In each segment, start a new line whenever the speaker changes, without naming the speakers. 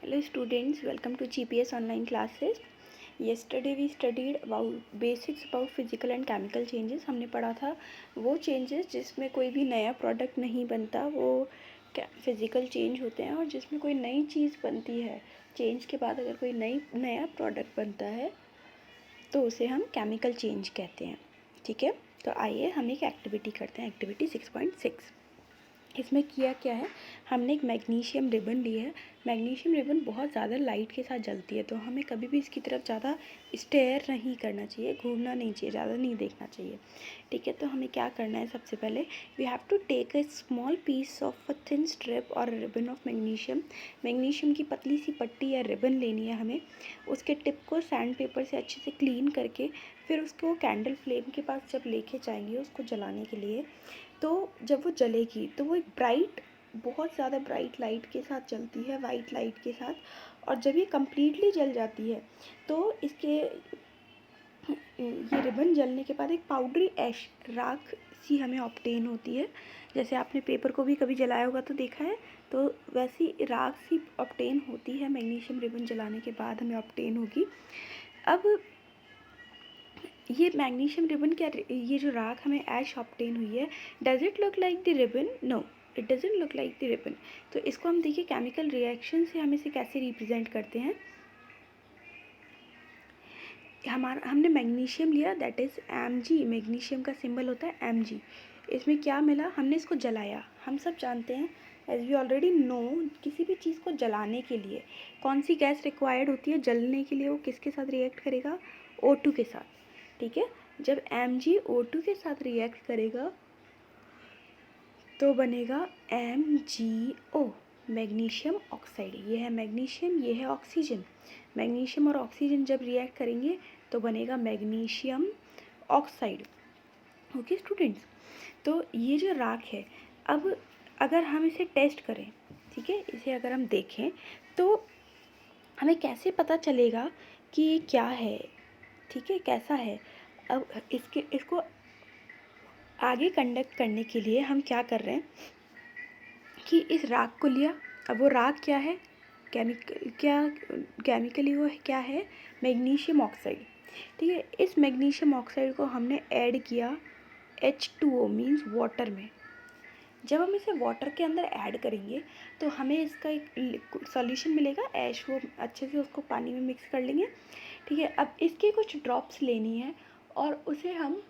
Hello students, welcome to GPS online classes. Yesterday we studied about basics about physical and chemical changes. हमने पढ़ा था वो changes जिसमें कोई भी नया प्रोडक्ट नहीं बनता, वो फिज़िकल चेंज होते हैं, और जिसमें कोई नई चीज़ बनती है, चेंज के बाद अगर कोई नया प्रोडक्ट बनता है तो उसे हम केमिकल चेंज कहते हैं. ठीक है, तो आइए हम एक एक्टिविटी करते हैं. एक्टिविटी 6.6. इसमें किया क्या है, हमने एक मैग्नीशियम रिबन ली है. मैग्नीशियम रिबन बहुत ज़्यादा लाइट के साथ जलती है, तो हमें कभी भी इसकी तरफ ज़्यादा स्टेयर नहीं करना चाहिए, घूरना नहीं चाहिए, ज़्यादा नहीं देखना चाहिए. ठीक है, तो हमें क्या करना है, सबसे पहले we have to take a small piece of a thin strip और रिबन ऑफ मैग्नीशियम. मैग्नीशियम की पतली सी पट्टी या रिबन लेनी है हमें. उसके टिप को सैंड पेपर से अच्छे से क्लीन करके फिर उसको कैंडल फ्लेम के पास जब लेके जाएंगे उसको जलाने के लिए, तो जब वो जलेगी तो वो एक बहुत ज़्यादा ब्राइट लाइट के साथ जलती है, वाइट लाइट के साथ. और जब ये कम्प्लीटली जल जाती है तो ये रिबन जलने के बाद एक पाउडरी ऐश राख सी हमें ऑब्टेन होती है. जैसे आपने पेपर को भी कभी जलाया होगा तो देखा है, तो वैसी राख सी ऑब्टेन होती है. मैग्नीशियम रिबन जलाने के बाद हमें ऑब्टेन होगी. अब ये मैग्नीशियम रिबन ये जो राख हमें ऐश ऑब्टेन हुई है, does it look like the ribbon? No, it doesn't look like the ribbon. तो इसको हम देखिए केमिकल रिएक्शन से हम इसे कैसे रिप्रेजेंट करते हैं. हमने मैग्नीशियम लिया, दैट इज़ Mg. मैग्नीशियम का सिंबल होता है Mg. इसमें क्या मिला, हमने इसको जलाया. हम सब जानते हैं, एज वी ऑलरेडी नो, किसी भी चीज़ को जलाने के लिए कौन सी गैस रिक्वायर्ड होती है. जलने के लिए वो किसके साथ रिएक्ट करेगा? O2 के साथ. ठीक है, जब Mg O2 के साथ रिएक्ट करेगा तो बनेगा MgO, मैग्नीशियम ऑक्साइड. ये है मैग्नीशियम, ये है ऑक्सीजन. मैग्नीशियम और ऑक्सीजन जब रिएक्ट करेंगे तो बनेगा मैग्नीशियम ऑक्साइड. ओके स्टूडेंट्स, तो ये जो राख है, अब अगर हम इसे टेस्ट करें, ठीक है, इसे अगर हम देखें तो हमें कैसे पता चलेगा कि ये क्या है. ठीक है, कैसा है. अब इसको आगे कंडक्ट करने के लिए हम क्या कर रहे हैं कि इस राख को लिया. अब वो राख क्या है, केमिकली वो क्या है, मैग्नीशियम ऑक्साइड. ठीक है, इस मैग्नीशियम ऑक्साइड को हमने ऐड किया H2O मीन्स वाटर में. जब हम इसे वाटर के अंदर ऐड करेंगे तो हमें इसका एक सॉल्यूशन मिलेगा, ऐश. वो अच्छे से उसको पानी में मिक्स कर लेंगे. ठीक है, अब इसके कुछ ड्रॉप्स लेनी है और उसे हम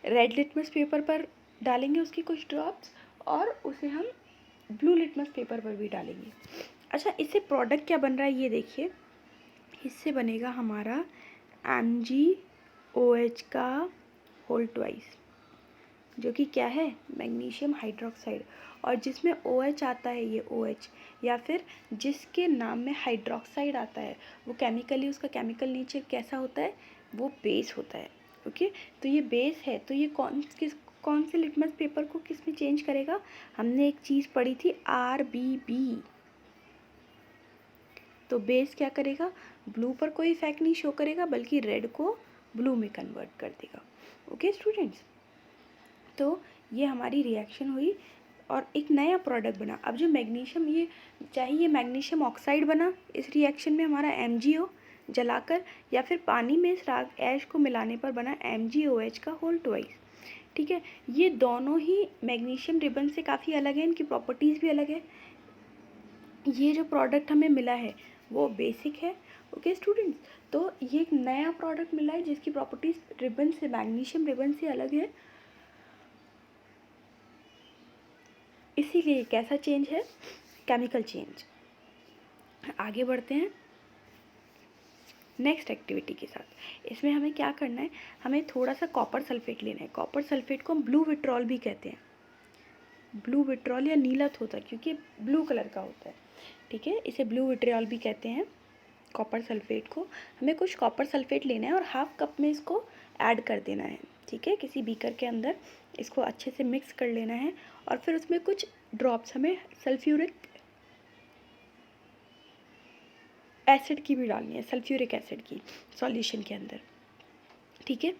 रेड लिटमस पेपर पर डालेंगे, उसकी कुछ ड्रॉप्स, और उसे हम ब्लू लिटमस पेपर पर भी डालेंगे. अच्छा, इससे प्रोडक्ट क्या बन रहा है ये देखिए. इससे बनेगा हमारा MgOH का होल ट्वाइस, जो कि क्या है, मैग्नीशियम हाइड्रोक्साइड. और जिसमें OH आता है, ये OH, या फिर जिसके नाम में हाइड्रोक्साइड आता है, वो केमिकली उसका केमिकल नेचर कैसा होता है, वो बेस होता है. ओके, तो ये बेस है, तो ये कौन से लिटमस पेपर को किस में चेंज करेगा. हमने एक चीज़ पढ़ी थी RBB. तो बेस क्या करेगा, ब्लू पर कोई इफेक्ट नहीं शो करेगा, बल्कि रेड को ब्लू में कन्वर्ट कर देगा. ओके स्टूडेंट्स, तो ये हमारी रिएक्शन हुई और एक नया प्रोडक्ट बना. अब जो मैग्नीशियम, ये चाहे ये मैग्नीशियम ऑक्साइड बना इस रिएक्शन में हमारा MgO जलाकर, या फिर पानी में इस राख ऐश को मिलाने पर बना MgOH का होल ट्वाइस. ठीक है, ये दोनों ही मैग्नीशियम रिबन से काफ़ी अलग है, इनकी प्रॉपर्टीज़ भी अलग है. ये जो प्रोडक्ट हमें मिला है वो बेसिक है. ओके स्टूडेंट्स, तो ये एक नया प्रोडक्ट मिला है जिसकी प्रॉपर्टीज़ रिबन से, मैग्नीशियम रिबन से अलग है. इसीलिए कैसा चेंज है, केमिकल चेंज. आगे बढ़ते हैं नेक्स्ट एक्टिविटी के साथ. इसमें हमें क्या करना है, हमें थोड़ा सा कॉपर सल्फेट लेना है. कॉपर सल्फेट को हम ब्लू विट्रॉल भी कहते हैं. ब्लू विट्रॉल या नीलत होता है क्योंकि ब्लू कलर का होता है. ठीक है, इसे ब्लू विट्रियल भी कहते हैं कॉपर सल्फेट को. हमें कुछ कॉपर सल्फेट लेना है और हाफ कप में इसको ऐड कर देना है. ठीक है, किसी बीकर के अंदर इसको अच्छे से मिक्स कर लेना है और फिर उसमें कुछ ड्रॉप्स हमें सल्फ्यूरिक एसिड की भी डालनी है, सल्फ्यूरिक एसिड की सॉल्यूशन के अंदर. ठीक है,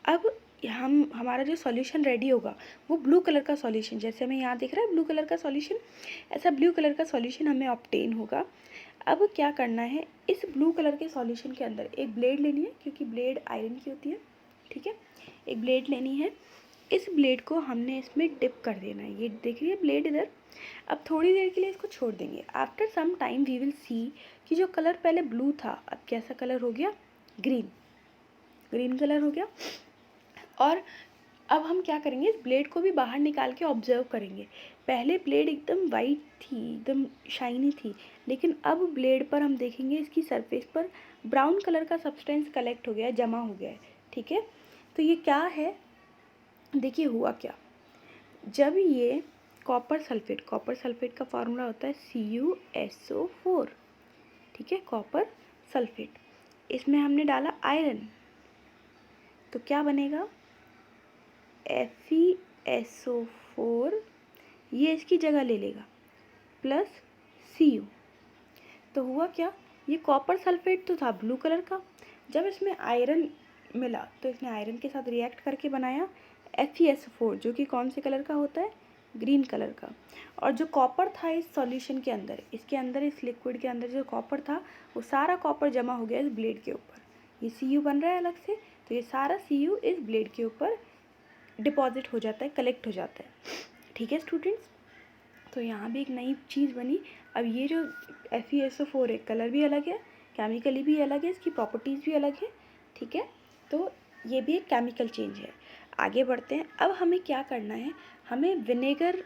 अब हमारा जो सॉल्यूशन रेडी होगा वो ब्लू कलर का सॉल्यूशन, जैसे हमें यहाँ दिख रहा है ब्लू कलर का सॉल्यूशन, ऐसा ब्लू कलर का सॉल्यूशन हमें ऑब्टेन होगा। अब क्या करना है, इस ब्लू कलर के सॉल्यूशन के अंदर एक ब्लेड लेनी है, क्योंकि ब्लेड आयरन की होती है, ठीक है। एक ब्लेड लेनी है, इस ब्लेड को हमने इसमें डिप कर देना है। ये देखिए ब्लेड इधर। अब थोड़ी देर के लिए इसको छोड़ देंगे। After some time we will see कि जो कलर पहले ब्लू था अब कैसा कलर हो गया, ग्रीन, ग्रीन कलर हो गया। और अब हम क्या करेंगे, इस ब्लेड को भी बाहर निकाल के ऑब्जर्व करेंगे। पहले ब्लेड एकदम वाइट थी, एकदम शाइनी थी, लेकिन अब ब्लेड पर हम देखेंगे इसकी सरफेस पर ब्राउन कलर का सब्सटेंस कलेक्ट हो गया है, जमा हो गया है, ठीक है। तो ये क्या है, देखिए हुआ क्या, जब ये कॉपर सल्फेट का फॉर्मूला होता है CuSO4, ठीक है, कॉपर सल्फेट। इसमें हमने डाला आयरन, तो क्या बनेगा, FeSO4, ये इसकी जगह ले लेगा, प्लस Cu। तो हुआ क्या, ये कॉपर सल्फेट तो था ब्लू कलर का, जब इसमें आयरन मिला तो इसने आयरन के साथ रिएक्ट करके बनाया FeSO4, जो कि कौन से कलर का होता है, ग्रीन कलर का। और जो कॉपर था इस सॉल्यूशन के अंदर, इसके अंदर, इस लिक्विड के अंदर जो कॉपर था वो सारा कॉपर जमा हो गया इस ब्लेड के ऊपर। ये Cu बन रहा है अलग से, तो ये सारा Cu इस ब्लेड के ऊपर डिपॉजिट हो जाता है, कलेक्ट हो जाता है, ठीक है स्टूडेंट्स। तो यहाँ भी एक नई चीज़ बनी। अब ये जो FeSO4 है, कलर भी अलग है, केमिकली भी अलग है, इसकी प्रॉपर्टीज़ भी अलग है, ठीक है। तो ये भी एक केमिकल चेंज है। आगे बढ़ते हैं। अब हमें क्या करना है, हमें विनेगर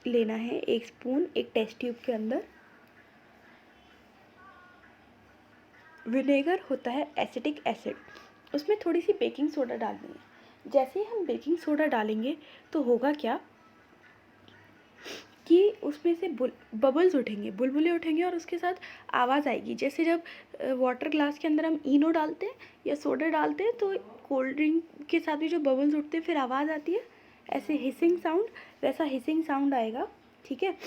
लेना है 1 स्पून एक टेस्ट ट्यूब के अंदर। विनेगर होता है एसिटिक एसिड, उसमें थोड़ी सी बेकिंग सोडा डालनी है। जैसे ही हम बेकिंग सोडा डालेंगे तो होगा क्या कि उसमें से बबल्स उठेंगे, बुलबुले उठेंगे, और उसके साथ आवाज़ आएगी। जैसे जब वाटर ग्लास के अंदर हम इनो डालते हैं या सोडा डालते हैं तो कोल्ड ड्रिंक के साथ भी जो बबल्स उठते हैं फिर आवाज़ आती है, ऐसे हिसिंग साउंड, वैसा हिसिंग साउंड आएगा, ठीक है।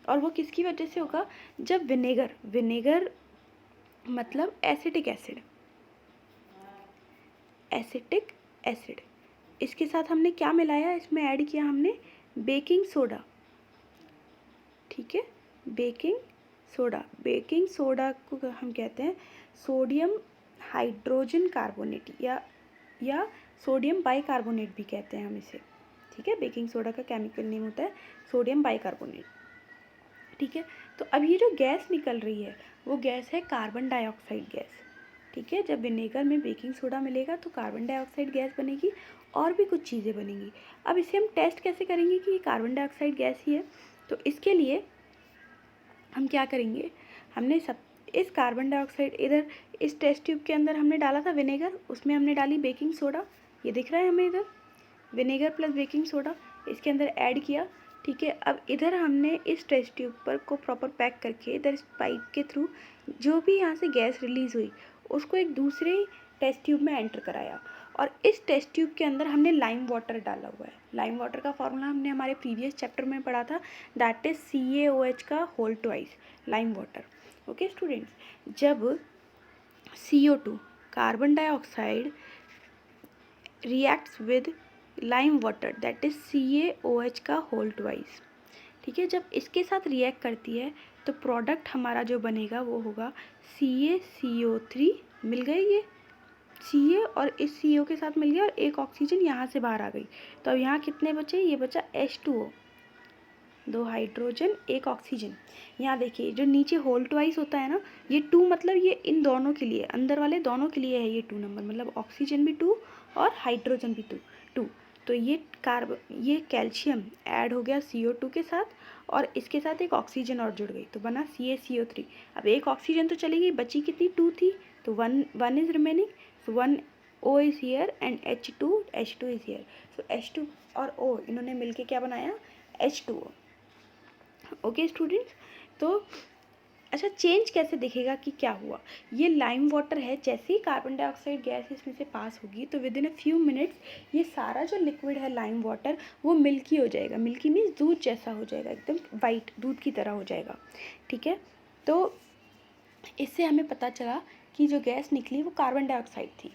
और वो किसकी वजह से होगा, जब विनेगर मतलब एसिटिक एसिड, इसके साथ हमने क्या मिलाया, इसमें ऐड किया हमने बेकिंग सोडा, ठीक है। बेकिंग सोडा को हम कहते हैं सोडियम हाइड्रोजन कार्बोनेट या सोडियम बाइकार्बोनेट भी कहते हैं हम इसे, ठीक है। बेकिंग सोडा का केमिकल नेम होता है सोडियम बाइकार्बोनेट, ठीक है। तो अब ये जो गैस निकल रही है वो गैस है कार्बन डाइऑक्साइड गैस, ठीक है। जब विनेगर में बेकिंग सोडा मिलेगा तो कार्बन डाइऑक्साइड गैस बनेगी और भी कुछ चीज़ें बनेंगी। अब इसे हम टेस्ट कैसे करेंगे कि ये कार्बन डाइऑक्साइड गैस ही है, तो इसके लिए हम क्या करेंगे, हमने इस कार्बन डाइऑक्साइड इधर इस टेस्ट ट्यूब के अंदर हमने डाला था विनेगर, उसमें हमने डाली बेकिंग सोडा, ये दिख रहा है हमें इधर विनेगर प्लस बेकिंग सोडा इसके अंदर ऐड किया, ठीक है। अब इधर हमने इस टेस्ट ट्यूब पर को प्रॉपर पैक करके इधर इस पाइप के थ्रू जो भी यहाँ से गैस रिलीज़ हुई उसको एक दूसरे टेस्ट ट्यूब में एंटर कराया, और इस टेस्ट ट्यूब के अंदर हमने लाइम वाटर डाला हुआ है। लाइम वाटर का फॉर्मूला हमने हमारे प्रीवियस चैप्टर में पढ़ा था, दैट इज़ CaOH का whole twice lime water, okay students. जब CO2 carbon dioxide reacts with lime water that is CaOH का होल ट्वाइस, ठीक है, जब इसके साथ रिएक्ट करती है तो प्रोडक्ट हमारा जो बनेगा वो होगा CaCO3, मिल गए ये Ca और इस CO के साथ मिल गया, और एक ऑक्सीजन यहाँ से बाहर आ गई। तो अब यहाँ कितने बचे, ये बचा H2O, 2 हाइड्रोजन 1 ऑक्सीजन। यहाँ देखिए जो नीचे होल ट्वाइस होता है ना, ये 2 मतलब ये इन दोनों के लिए, अंदर वाले दोनों के लिए है ये 2 नंबर, मतलब ऑक्सीजन भी 2 और हाइड्रोजन भी 2। तो ये कैल्शियम ऐड हो गया CO2 के साथ, और इसके साथ एक ऑक्सीजन और जुड़ गई तो बना CaCO3। अब एक ऑक्सीजन तो चली गई, बची कितनी, 2 थी, तो one is remaining, so 1 O is here and H2 is here, so H2 और O इन्होंने मिलके क्या बनाया, H2O, ओके स्टूडेंट्स। तो अच्छा चेंज कैसे दिखेगा कि क्या हुआ, ये लाइम वाटर है, जैसे ही कार्बन डाइऑक्साइड गैस इसमें से पास होगी तो with in a few minutes ये सारा जो लिक्विड है लाइम वाटर वो मिल्की हो जाएगा, मिल्की मीन्स दूध जैसा हो जाएगा, एकदम वाइट दूध की तरह हो जाएगा, ठीक है। तो इससे हमें पता चला कि जो गैस निकली वो कार्बन डाइऑक्साइड थी।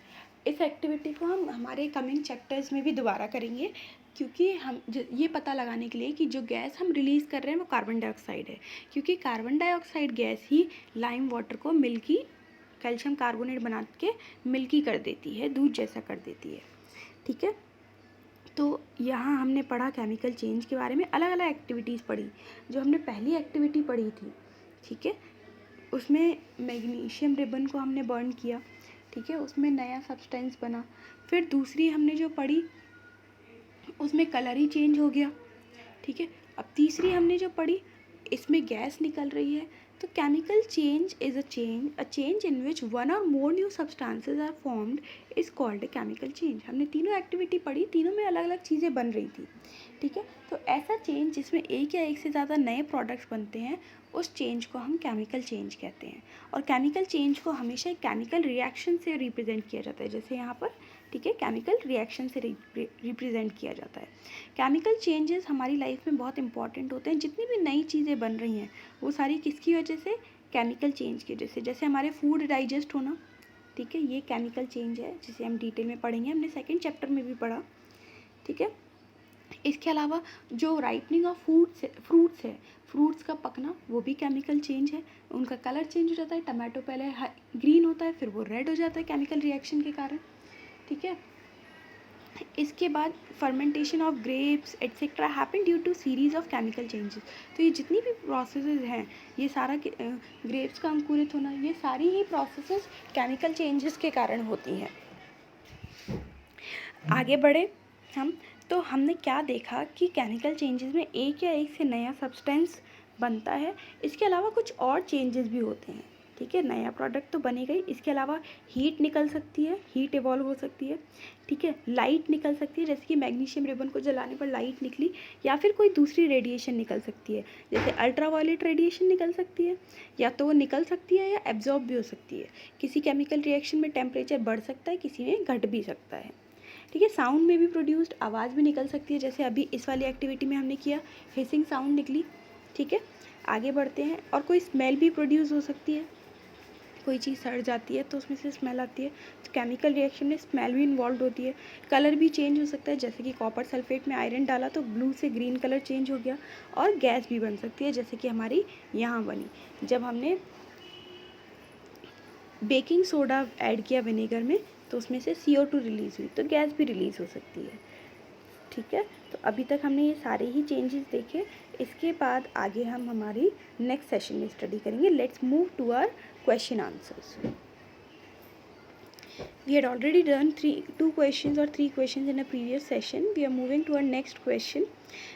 इस एक्टिविटी को हम हमारे कमिंग चैप्टर्स में भी दोबारा करेंगे, क्योंकि हम ये पता लगाने के लिए कि जो गैस हम रिलीज़ कर रहे हैं वो कार्बन डाइऑक्साइड है, क्योंकि कार्बन डाइऑक्साइड गैस ही लाइम वाटर को मिल्की कैल्शियम कार्बोनेट बना के मिल्की कर देती है, दूध जैसा कर देती है। ठीक है, तो यहाँ हमने पढ़ा केमिकल चेंज के बारे में, अलग अलग एक्टिविटीज़ पढ़ी। जो हमने पहली एक्टिविटी पढ़ी थी, ठीक है, उसमें मैग्नीशियम रिबन को हमने बर्न किया, ठीक है, उसमें नया सब्सटेंस बना। फिर दूसरी हमने जो पढ़ी उसमें कलर ही चेंज हो गया, ठीक है। अब तीसरी हमने जो पढ़ी इसमें गैस निकल रही है। तो chemical change is a change in which one or more new substances are formed is called a chemical change. हमने तीनों एक्टिविटी पढ़ी, तीनों में अलग अलग चीज़ें बन रही थी, ठीक है। तो ऐसा चेंज जिसमें एक या एक से ज़्यादा नए प्रोडक्ट्स बनते हैं, उस चेंज को हम केमिकल चेंज कहते हैं। और केमिकल चेंज को हमेशा एक केमिकल रिएक्शन से रिप्रेजेंट किया जाता है, जैसे यहाँ पर, ठीक है, केमिकल रिएक्शन से रिप्रेजेंट किया जाता है। केमिकल चेंजेस हमारी लाइफ में बहुत इंपॉर्टेंट होते हैं। जितनी भी नई चीज़ें बन रही हैं वो सारी किसकी वजह से? केमिकल चेंज की वजह से। जैसे हमारे फूड डाइजेस्ट होना, ठीक है, ये केमिकल चेंज है जिसे हम डिटेल में पढ़ेंगे, हमने सेकेंड चैप्टर में भी पढ़ा, ठीक है। इसके अलावा जो राइपनिंग ऑफ फ्रूट्स है, फ्रूट्स का पकना, वो भी केमिकल चेंज है। उनका कलर चेंज हो जाता है, टमाटो पहले ग्रीन होता है फिर वो रेड हो जाता है केमिकल रिएक्शन के कारण, ठीक है। इसके बाद fermentation of grapes etcetera happen due to series of chemical changes. तो ये जितनी भी प्रोसेसेस हैं, ये सारा ग्रेप्स का अंकुरित होना, ये सारी ही प्रोसेसेस केमिकल चेंजेस के कारण होती हैं। आगे बढ़े हम, तो हमने क्या देखा कि केमिकल चेंजेस में एक या एक से नया सब्सटेंस बनता है। इसके अलावा कुछ और चेंजेस भी होते हैं, ठीक है। नया प्रोडक्ट तो बनेगा ही, इसके अलावा हीट निकल सकती है, हीट इवॉल्व हो सकती है, ठीक है। लाइट निकल सकती है, जैसे कि मैग्नीशियम रिबन को जलाने पर लाइट निकली, या फिर कोई दूसरी रेडिएशन निकल सकती है, जैसे अल्ट्रावायलेट रेडिएशन निकल सकती है, या तो वो निकल सकती है या एब्जॉर्ब भी हो सकती है। किसी केमिकल रिएक्शन में टेम्परेचर बढ़ सकता है, किसी में घट भी सकता है, ठीक है। साउंड में भी प्रोड्यूस्ड, आवाज़ भी निकल सकती है, जैसे अभी इस वाली एक्टिविटी में हमने किया, हिसिंग साउंड निकली, ठीक है। आगे बढ़ते हैं, और कोई स्मेल भी प्रोड्यूस हो सकती है, कोई चीज़ सड़ जाती है तो उसमें से स्मेल आती है, तो केमिकल रिएक्शन में स्मेल भी इन्वॉल्व होती है। कलर भी चेंज हो सकता है, जैसे कि कॉपर सल्फेट में आयरन डाला तो ब्लू से ग्रीन कलर चेंज हो गया। और गैस भी बन सकती है, जैसे कि हमारी यहाँ बनी, जब हमने बेकिंग सोडा ऐड किया विनेगर में तो उसमें से CO2 रिलीज़ हुई, तो गैस भी रिलीज़ हो सकती है, ठीक है। तो अभी तक हमने ये सारे ही चेंजेस देखे। इसके बाद आगे हम हमारी नेक्स्ट सेशन में स्टडी करेंगे। Let's move to our question answers. We had already done 2 questions or 3 questions in a previous session. We are moving to our next question,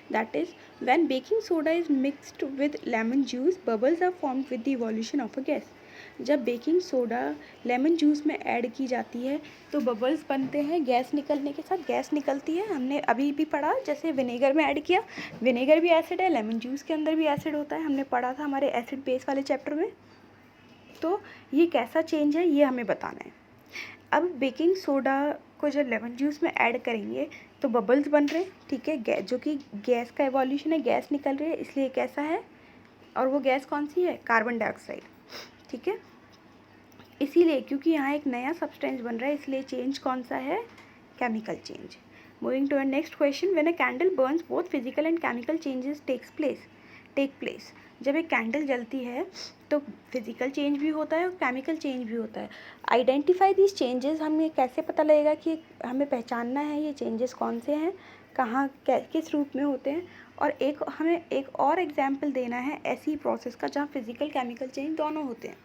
that is, when baking soda is mixed with lemon juice, bubbles are formed with the evolution of a gas. जब baking soda lemon juice में add की जाती है तो bubbles बनते हैं, gas निकलने के साथ गैस निकलती है। हमने अभी भी पढ़ा, जैसे विनेगर में ऐड किया, विनेगर भी एसिड है, लेमन जूस के अंदर भी एसिड होता है, हमने पढ़ा था हमारे एसिड बेस वाले चैप्टर में। तो ये कैसा चेंज है ये हमें बताना है। अब बेकिंग सोडा को जब लेमन जूस में ऐड करेंगे तो बबल्स बन रहे हैं, ठीक है, जो कि गैस का एवोल्यूशन है, गैस निकल रही है, इसलिए कैसा है, और वो गैस कौन सी है? कार्बन डाइऑक्साइड, ठीक है। इसीलिए क्योंकि यहाँ एक नया सब्सटेंस बन रहा है, इसलिए चेंज कौन सा है? Chemical change. Moving to our next question, when a candle burns both physical and chemical changes take place. जब एक कैंडल जलती है तो फिजिकल चेंज भी होता है और केमिकल चेंज भी होता है। आइडेंटिफाई दीज चेंजेस, हमें कैसे पता लगेगा कि हमें पहचानना है ये चेंजेस कौन से हैं, कहाँ किस रूप में होते हैं। और हमें एक और एग्जाम्पल देना है ऐसी प्रोसेस का जहाँ फिजिकल केमिकल चेंज दोनों होते हैं।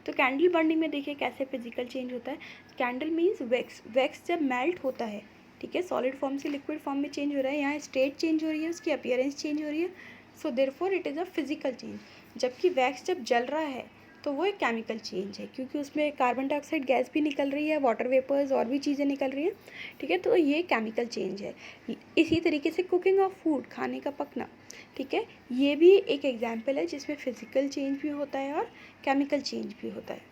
तो कैंडल बर्निंग में देखिए कैसे फिजिकल चेंज होता है। कैंडल मीन्स वैक्स जब मेल्ट होता है, ठीक है, सॉलिड फॉर्म से लिक्विड फॉर्म में चेंज हो रहा है, यहाँ स्टेट चेंज हो रही है, उसकी अपीयरेंस चेंज हो रही है, so therefore it is a physical change. जबकि वैक्स जब जल रहा है तो वो एक केमिकल चेंज है, क्योंकि उसमें कार्बन डाइऑक्साइड गैस भी निकल रही है, वाटर वेपर्स और भी चीज़ें निकल रही हैं, ठीक है, तो ये केमिकल चेंज है। इसी तरीके से कुकिंग ऑफ फूड, खाने का पकना, ठीक है, ये भी एक एग्जाम्पल है जिसमें फिजिकल चेंज भी होता है और केमिकल चेंज भी होता है।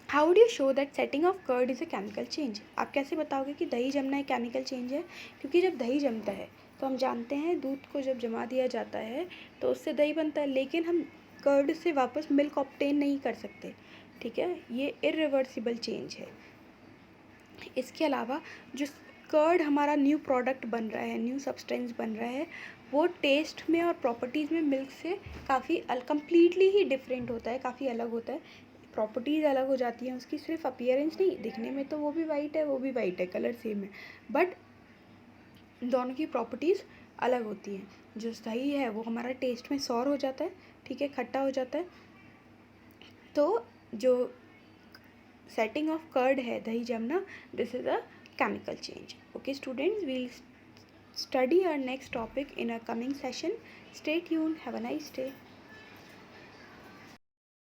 How would you show that setting of curd is a chemical change? आप कैसे बताओगे कि दही जमना एक केमिकल चेंज है? क्योंकि जब दही जमता है तो हम जानते हैं दूध को जब जमा दिया जाता है तो उससे दही बनता है, लेकिन हम कर्ड से वापस मिल्क ऑब्टेन नहीं कर सकते, ठीक है, ये इरिवर्सिबल चेंज है। इसके अलावा जो कर्ड हमारा न्यू प्रोडक्ट बन रहा है, न्यू सब्सटेंस बन रहा है, वो टेस्ट में और प्रॉपर्टीज़ में मिल्क से काफ़ी कम्प्लीटली ही डिफरेंट होता है, काफ़ी अलग होता है। प्रॉपर्टीज़ अलग हो जाती हैं उसकी, सिर्फ अपीयरेंस नहीं, दिखने में तो वो भी वाइट है, वो भी वाइट है, कलर सेम है, बट दोनों की प्रॉपर्टीज़ अलग होती हैं। जो दही है वो हमारा टेस्ट में सौर हो जाता है, ठीक है, खट्टा हो जाता है। तो जो सेटिंग ऑफ कर्ड है, दही जमना, this is a chemical change. Okay students, we'll study our next topic in a coming session. Stay tuned. Have a nice day.